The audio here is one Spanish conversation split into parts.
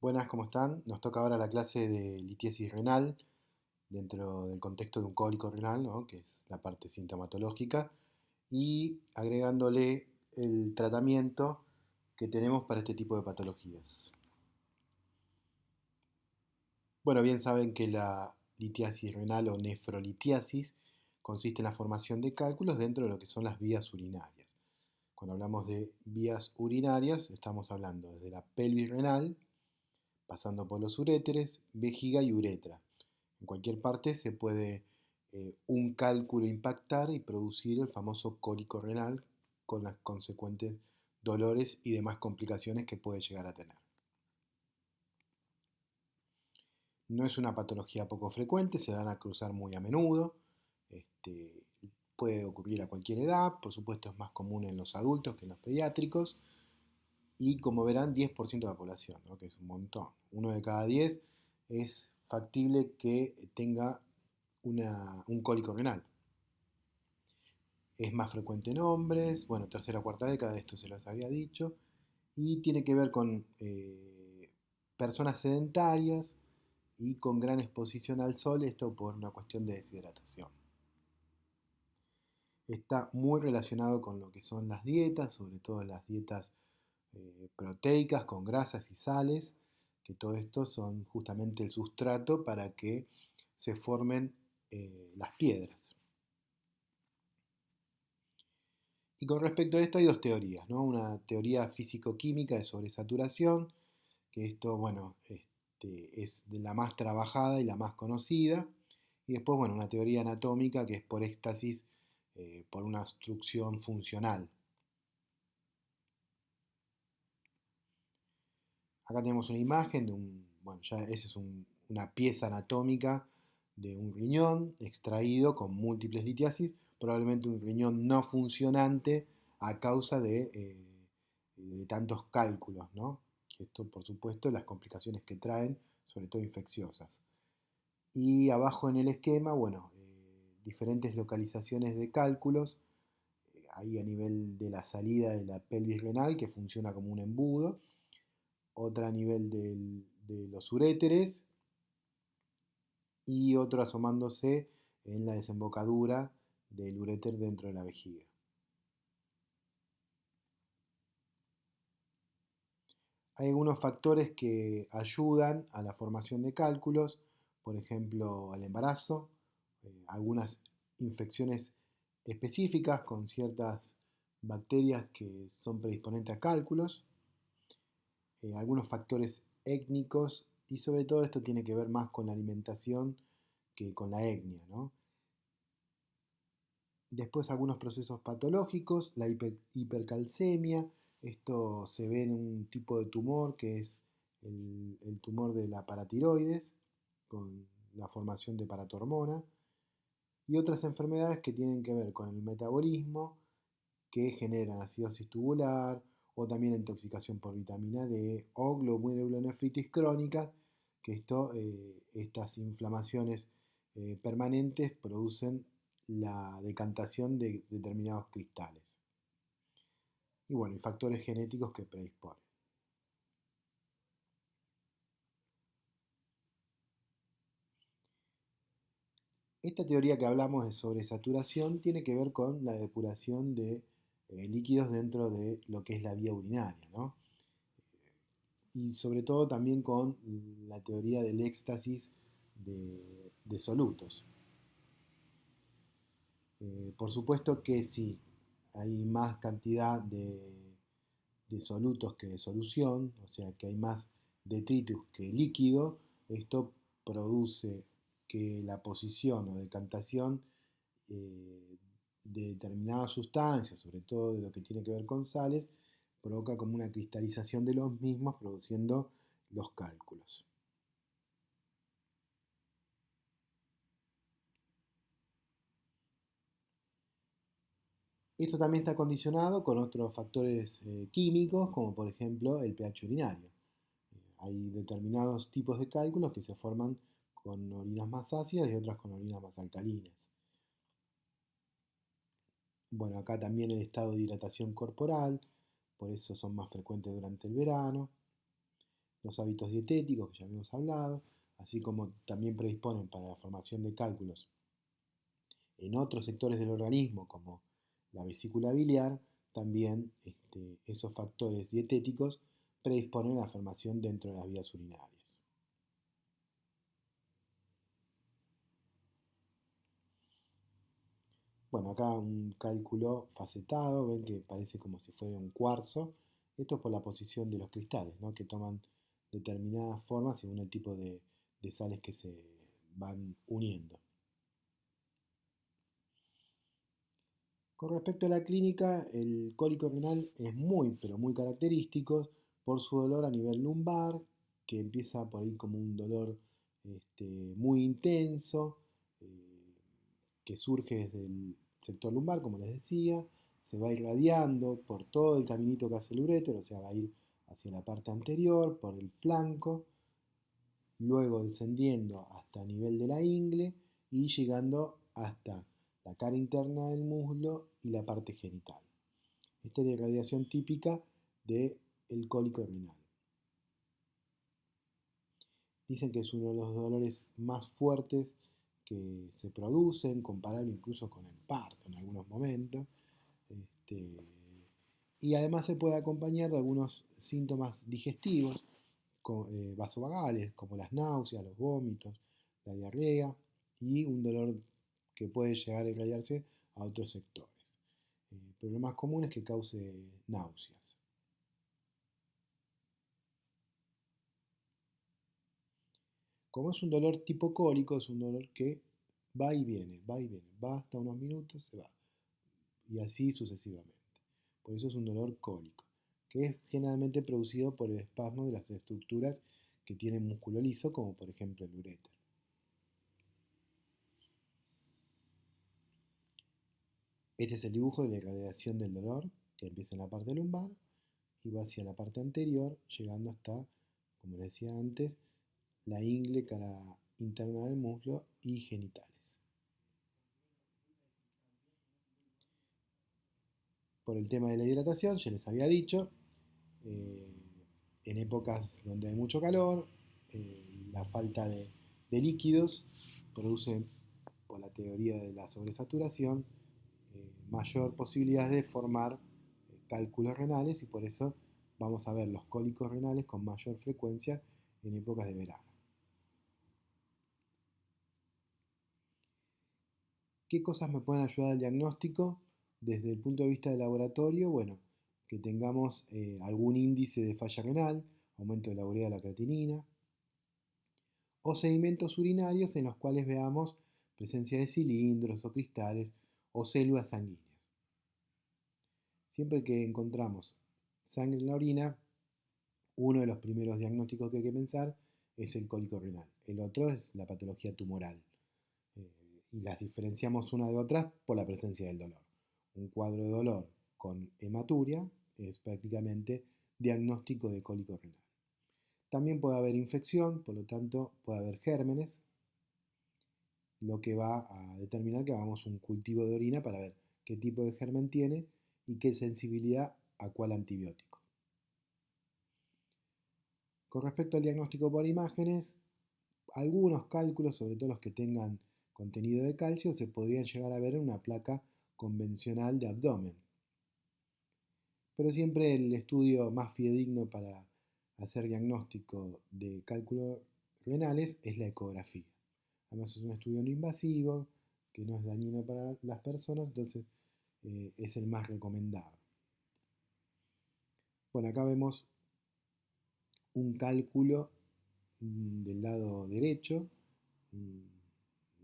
Buenas, ¿cómo están? Nos toca ahora la clase de litiasis renal dentro del contexto de un cólico renal, ¿no? Que es la parte sintomatológica, y agregándole el tratamiento que tenemos para este tipo de patologías. Bueno, bien saben que la litiasis renal o nefrolitiasis consiste en la formación de cálculos dentro de lo que son las vías urinarias. Cuando hablamos de vías urinarias, estamos hablando desde la pelvis renal, pasando por los uréteres, vejiga y uretra. En cualquier parte se puede un cálculo impactar y producir el famoso cólico renal con las consecuentes dolores y demás complicaciones que puede llegar a tener. No es una patología poco frecuente, se van a cruzar muy a menudo, este, puede ocurrir a cualquier edad, por supuesto es más común en los adultos que en los pediátricos, y como verán 10% de la población, ¿no? Que es un montón. Uno de cada 10 es factible que tenga un cólico renal. Es más frecuente en hombres, bueno, tercera o cuarta década, de esto se los había dicho, y tiene que ver con personas sedentarias y con gran exposición al sol, esto por una cuestión de deshidratación. Está muy relacionado con lo que son las dietas, sobre todo las dietas proteicas con grasas y sales, que todo esto son justamente el sustrato para que se formen las piedras. Y con respecto a esto hay dos teorías, ¿no? Una teoría físico-química de sobresaturación, que esto, bueno, es de la más trabajada y la más conocida, y después, bueno, una teoría anatómica que es por éxtasis, por una obstrucción funcional. Acá tenemos una imagen de bueno, ya esa es una pieza anatómica de un riñón extraído con múltiples litiasis, probablemente un riñón no funcionante a causa de tantos cálculos, ¿no? Esto, por supuesto, las complicaciones que traen, sobre todo infecciosas. Y abajo en el esquema, bueno, diferentes localizaciones de cálculos, ahí a nivel de la salida de la pelvis renal, que funciona como un embudo, otra a nivel de los uréteres y otro asomándose en la desembocadura del uréter dentro de la vejiga. Hay algunos factores que ayudan a la formación de cálculos, por ejemplo, el embarazo, algunas infecciones específicas con ciertas bacterias que son predisponentes a cálculos, algunos factores étnicos y sobre todo esto tiene que ver más con la alimentación que con la etnia, ¿no? Después algunos procesos patológicos, la hipercalcemia, esto se ve en un tipo de tumor que es el tumor de la paratiroides, con la formación de paratormona, y otras enfermedades que tienen que ver con el metabolismo, que generan acidosis tubular, o también intoxicación por vitamina D, o glomerulonefritis crónica, que estas inflamaciones permanentes producen la decantación de determinados cristales. Y bueno, y factores genéticos que predisponen. Esta teoría que hablamos de sobresaturación tiene que ver con la depuración de líquidos dentro de lo que es la vía urinaria, ¿no? Y sobre todo también con la teoría del éxtasis de solutos. Por supuesto que si hay más cantidad de solutos que de solución, o sea que hay más detritus que líquido, esto produce que la posición o decantación de determinadas sustancias, sobre todo de lo que tiene que ver con sales, provoca como una cristalización de los mismos, produciendo los cálculos. Esto también está condicionado con otros factores químicos, como por ejemplo el pH urinario. Hay determinados tipos de cálculos que se forman con orinas más ácidas y otras con orinas más alcalinas. Bueno, acá también el estado de hidratación corporal, por eso son más frecuentes durante el verano. los hábitos dietéticos que ya habíamos hablado, así como también predisponen para la formación de cálculos en otros sectores del organismo, como la vesícula biliar, también esos factores dietéticos predisponen a la formación dentro de las vías urinarias. Bueno, acá un cálculo facetado, ven que parece como si fuera un cuarzo. Esto es por la posición de los cristales, ¿no? Que toman determinadas formas según el tipo de sales que se van uniendo. Con respecto a la clínica, el cólico renal es muy, pero muy característico por su dolor a nivel lumbar, que empieza por ahí como un dolor muy intenso, que surge desde el sector lumbar, como les decía, se va irradiando por todo el caminito que hace el uréter, o sea, va a ir hacia la parte anterior, por el flanco, luego descendiendo hasta el nivel de la ingle y llegando hasta la cara interna del muslo y la parte genital. Esta es la irradiación típica del cólico renal. Dicen que es uno de los dolores más fuertes que se producen, comparable incluso con el parto en algunos momentos. Este, y además se puede acompañar de algunos síntomas digestivos, vasovagales, como las náuseas, los vómitos, la diarrea y un dolor que puede llegar a irradiarse a otros sectores. Pero lo más común es que cause náuseas. Como es un dolor tipo cólico, es un dolor que va y viene, va y viene, va hasta unos minutos, se va, y así sucesivamente. Por eso es un dolor cólico, que es generalmente producido por el espasmo de las estructuras que tienen músculo liso, como por ejemplo el uréter. Este es el dibujo de la irradiación del dolor, que empieza en la parte lumbar y va hacia la parte anterior, llegando hasta, como les decía antes, la ingle, cara interna del muslo y genitales. Por el tema de la hidratación, ya les había dicho, eh, en épocas donde hay mucho calor, la falta de líquidos produce, por la teoría de la sobresaturación, mayor posibilidad de formar cálculos renales y por eso vamos a ver los cólicos renales con mayor frecuencia en épocas de verano. ¿Qué cosas me pueden ayudar al diagnóstico? Desde el punto de vista del laboratorio, bueno, que tengamos algún índice de falla renal, aumento de la urea de la creatinina, o sedimentos urinarios en los cuales veamos presencia de cilindros o cristales o células sanguíneas. Siempre que encontramos sangre en la orina, uno de los primeros diagnósticos que hay que pensar es el cólico renal. El otro es la patología tumoral. Eh, y las diferenciamos una de otra por la presencia del dolor. Un cuadro de dolor con hematuria es prácticamente diagnóstico de cólico renal. También puede haber infección, por lo tanto puede haber gérmenes, lo que va a determinar que hagamos un cultivo de orina para ver qué tipo de germen tiene y qué sensibilidad a cuál antibiótico. Con respecto al diagnóstico por imágenes, algunos cálculos, sobre todo los que tengan contenido de calcio, se podrían llegar a ver en una placa convencional de abdomen. Pero siempre el estudio más fidedigno para hacer diagnóstico de cálculos renales es la ecografía. Además es un estudio no invasivo, que no es dañino para las personas, entonces es el más recomendado. Bueno, acá vemos un cálculo del lado derecho, un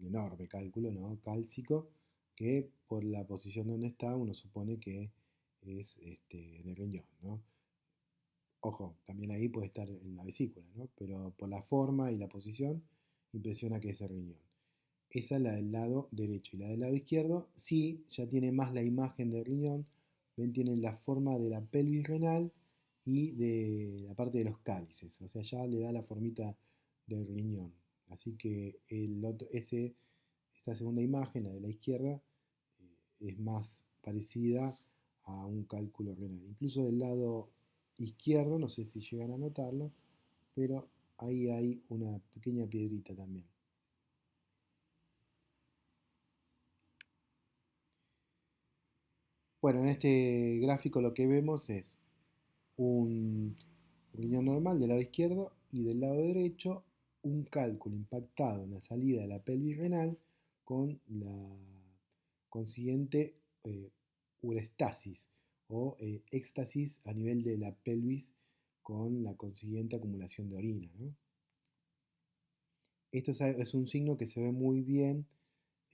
enorme cálculo, ¿no? Cálcico, que por la posición donde está uno supone que es en el riñón, ¿no? Ojo, también ahí puede estar en la vesícula, ¿no? Pero por la forma y la posición impresiona que es el riñón. Esa es la del lado derecho. Y la del lado izquierdo, sí, ya tiene más la imagen del riñón. Ven, tiene la forma de la pelvis renal y de la parte de los cálices. O sea, ya le da la formita del riñón. Así que esta segunda imagen, la de la izquierda, es más parecida a un cálculo renal. Incluso del lado izquierdo, no sé si llegan a notarlo, pero ahí hay una pequeña piedrita también. Bueno, en este gráfico lo que vemos es un riñón normal del lado izquierdo y del lado derecho un cálculo impactado en la salida de la pelvis renal con la consiguiente urestasis o éxtasis a nivel de la pelvis con la consiguiente acumulación de orina, ¿no? Esto es un signo que se ve muy bien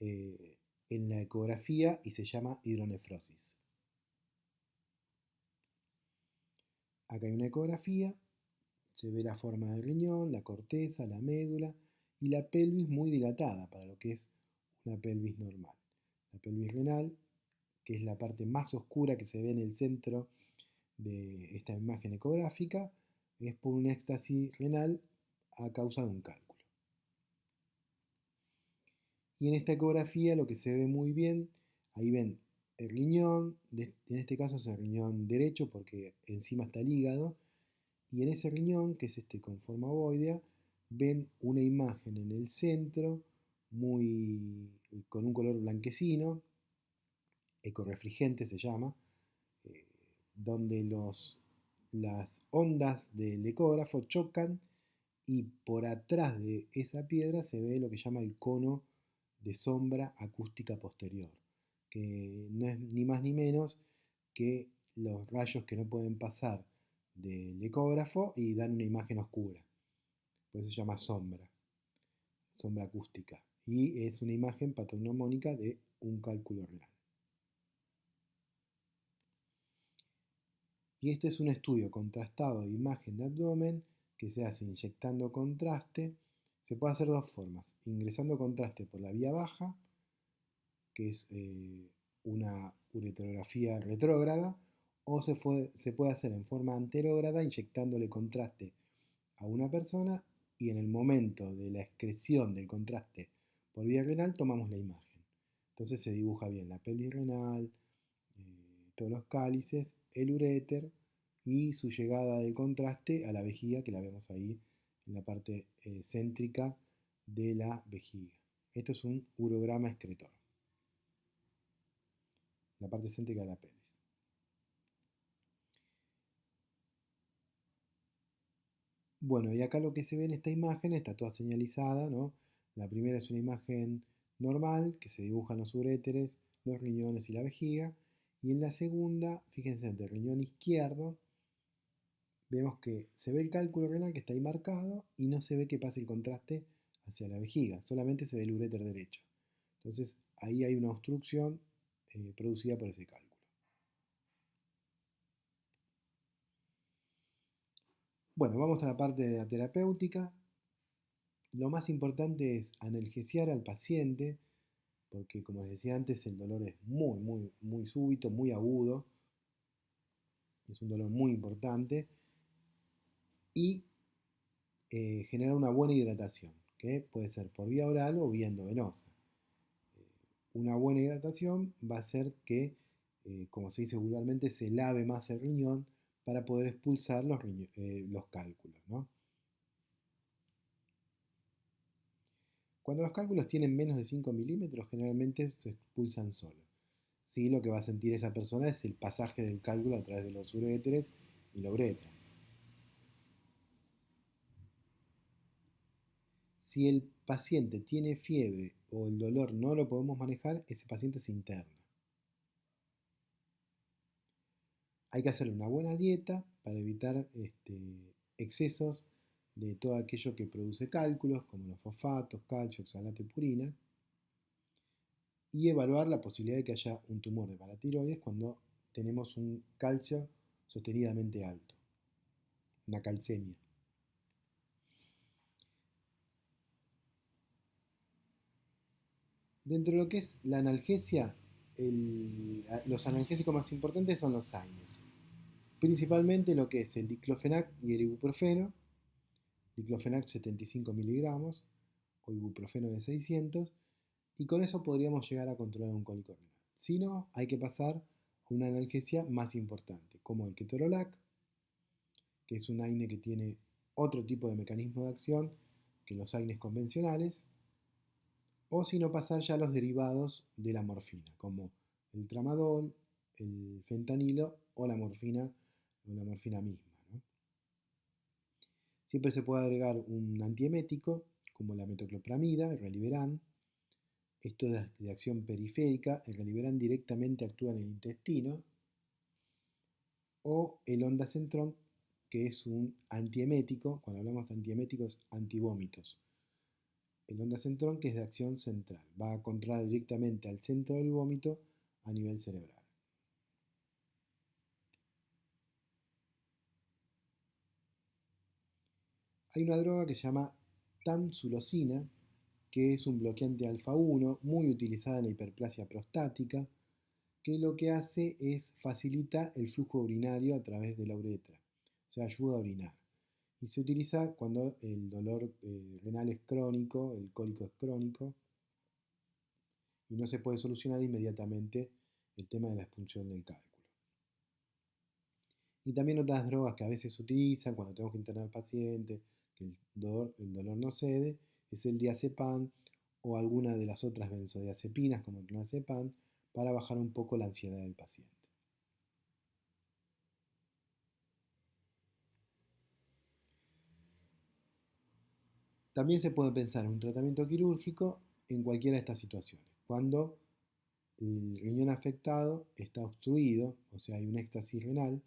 eh, en la ecografía y se llama hidronefrosis. Acá hay una ecografía, se ve la forma del riñón, la corteza, la médula y la pelvis muy dilatada para lo que es una pelvis normal. La pelvis renal, que es la parte más oscura que se ve en el centro de esta imagen ecográfica, es por un éxtasis renal a causa de un cálculo. Y en esta ecografía lo que se ve muy bien, ahí ven el riñón, en este caso es el riñón derecho porque encima está el hígado, y en ese riñón, que es este con forma ovoidea, ven una imagen en el centro con un color blanquecino, ecorefligente se llama, eh, donde las ondas del ecógrafo chocan y por atrás de esa piedra se ve lo que llama el cono de sombra acústica posterior, que no es ni más ni menos que los rayos que no pueden pasar del ecógrafo y dan una imagen oscura. Por eso se llama sombra acústica. Y es una imagen patognomónica de un cálculo renal. Y este es un estudio contrastado de imagen de abdomen que se hace inyectando contraste. Se puede hacer de dos formas: ingresando contraste por la vía baja, que es una ureterografía retrógrada, o se puede hacer en forma anterógrada inyectándole contraste a una persona y en el momento de la excreción del contraste por vía renal tomamos la imagen. Entonces se dibuja bien la pelvis renal, todos los cálices, el uréter y su llegada del contraste a la vejiga, que la vemos ahí en la parte céntrica de la vejiga. Esto es un urograma excretor, la parte céntrica de la pelvis. Bueno, y acá lo que se ve en esta imagen está toda señalizada, ¿no? La primera es una imagen normal, que se dibujan los uréteres, los riñones y la vejiga. Y en la segunda, fíjense, del riñón izquierdo, vemos que se ve el cálculo renal que está ahí marcado y no se ve que pase el contraste hacia la vejiga, solamente se ve el uréter derecho. Entonces ahí hay una obstrucción producida por ese cálculo. Bueno, vamos a la parte de la terapéutica. Lo más importante es analgesiar al paciente, porque como les decía antes, el dolor es muy súbito, muy agudo, es un dolor muy importante, y generar una buena hidratación, que puede ser por vía oral o vía endovenosa. Una buena hidratación va a hacer que, como se dice vulgarmente, se lave más el riñón para poder expulsar los cálculos, ¿no? Cuando los cálculos tienen menos de 5 milímetros, generalmente se expulsan solos. ¿Sí? Lo que va a sentir esa persona es el pasaje del cálculo a través de los uréteres y la uretra. Si el paciente tiene fiebre o el dolor no lo podemos manejar, ese paciente se interna. Hay que hacerle una buena dieta para evitar excesos de todo aquello que produce cálculos, como los fosfatos, calcio, oxalato y purina, y evaluar la posibilidad de que haya un tumor de paratiroides cuando tenemos un calcio sostenidamente alto, una calcemia. Dentro de lo que es la analgesia, los analgésicos más importantes son los AINES. Principalmente lo que es el diclofenac y el ibuprofeno. Diclofenac 75 miligramos o ibuprofeno de 600. Y con eso podríamos llegar a controlar un cólico renal. Si no, hay que pasar a una analgesia más importante, como el ketorolac, que es un AINE que tiene otro tipo de mecanismo de acción que los AINES convencionales, o si no pasar ya a los derivados de la morfina, como el tramadol, el fentanilo o la morfina misma, ¿no? Siempre se puede agregar un antiemético, como la metoclopramida, el Reliberan. Esto es de acción periférica, el Reliberan directamente actúa en el intestino, o el ondansetron, que es un antiemético, cuando hablamos de antieméticos, antivómitos. El ondansetron, que es de acción central, va a controlar directamente al centro del vómito a nivel cerebral. Hay una droga que se llama tamsulosina, que es un bloqueante alfa 1 muy utilizada en la hiperplasia prostática, que lo que hace es facilita el flujo urinario a través de la uretra, o sea, ayuda a orinar. Y se utiliza cuando el dolor renal es crónico, el cólico es crónico, y no se puede solucionar inmediatamente el tema de la expulsión del cálculo. Y también otras drogas que a veces se utilizan cuando tenemos que internar al paciente, que el dolor no cede, es el diazepam o alguna de las otras benzodiazepinas como el clonazepam para bajar un poco la ansiedad del paciente. También se puede pensar en un tratamiento quirúrgico en cualquiera de estas situaciones. Cuando el riñón afectado está obstruido, o sea, hay un éxtasis renal,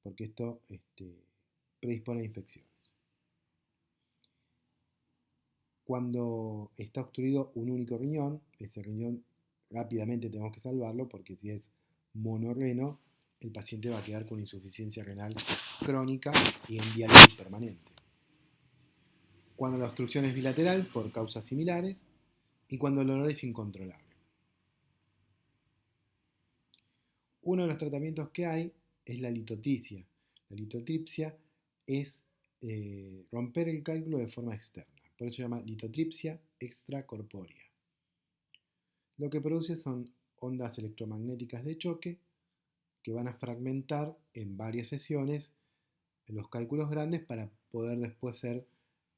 porque esto predispone a infecciones. Cuando está obstruido un único riñón, ese riñón rápidamente tenemos que salvarlo porque si es monorreno, el paciente va a quedar con insuficiencia renal crónica y en diálisis permanente. Cuando la obstrucción es bilateral por causas similares y cuando el dolor es incontrolable. Uno de los tratamientos que hay es la litotripsia. La litotripsia es romper el cálculo de forma externa. Por eso se llama litotripsia extracorpórea. Lo que produce son ondas electromagnéticas de choque que van a fragmentar en varias sesiones los cálculos grandes para poder después ser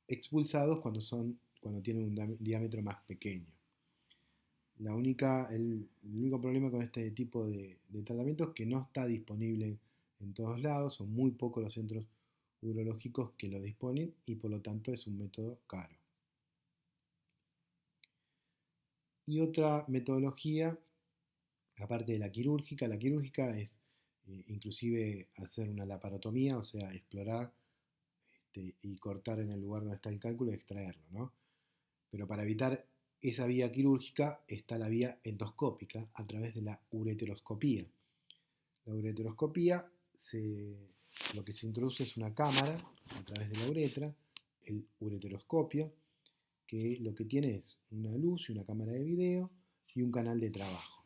expulsados cuando tienen un diámetro más pequeño. El único problema con este tipo de tratamiento es que no está disponible en todos lados, son muy pocos los centros urológicos que lo disponen y por lo tanto es un método caro. Y otra metodología, aparte de la quirúrgica es inclusive hacer una laparotomía, o sea, explorar y cortar en el lugar donde está el cálculo y extraerlo, ¿no? Pero para evitar esa vía quirúrgica está la vía endoscópica a través de la ureteroscopía. La ureteroscopía, lo que se introduce es una cámara a través de la uretra, el ureteroscopio, que lo que tiene es una luz y una cámara de video y un canal de trabajo.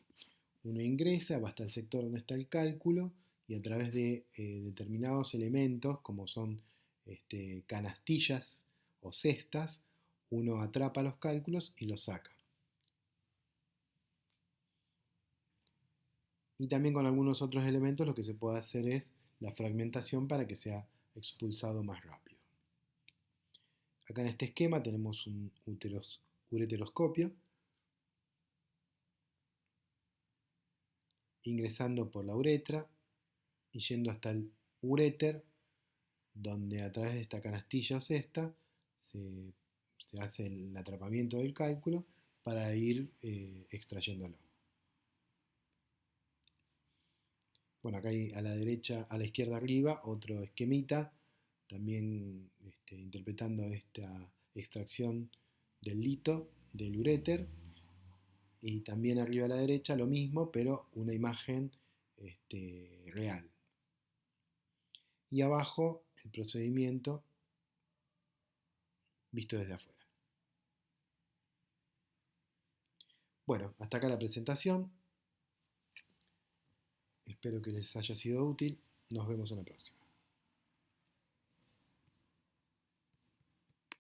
Uno ingresa, va hasta el sector donde está el cálculo y a través de determinados elementos, como son canastillas o cestas, uno atrapa los cálculos y los saca. Y también con algunos otros elementos lo que se puede hacer es la fragmentación para que sea expulsado más rápido. Acá en este esquema tenemos un ureteroscopio ingresando por la uretra y yendo hasta el uréter, donde a través de esta canastilla o cesta se hace el atrapamiento del cálculo para ir extrayéndolo. Bueno, acá hay a la izquierda arriba, otro esquemita, también interpretando esta extracción del lito, del uréter, y también arriba a la derecha lo mismo, pero una imagen real. Y abajo el procedimiento visto desde afuera. Bueno, hasta acá la presentación. Espero que les haya sido útil. Nos vemos en la próxima.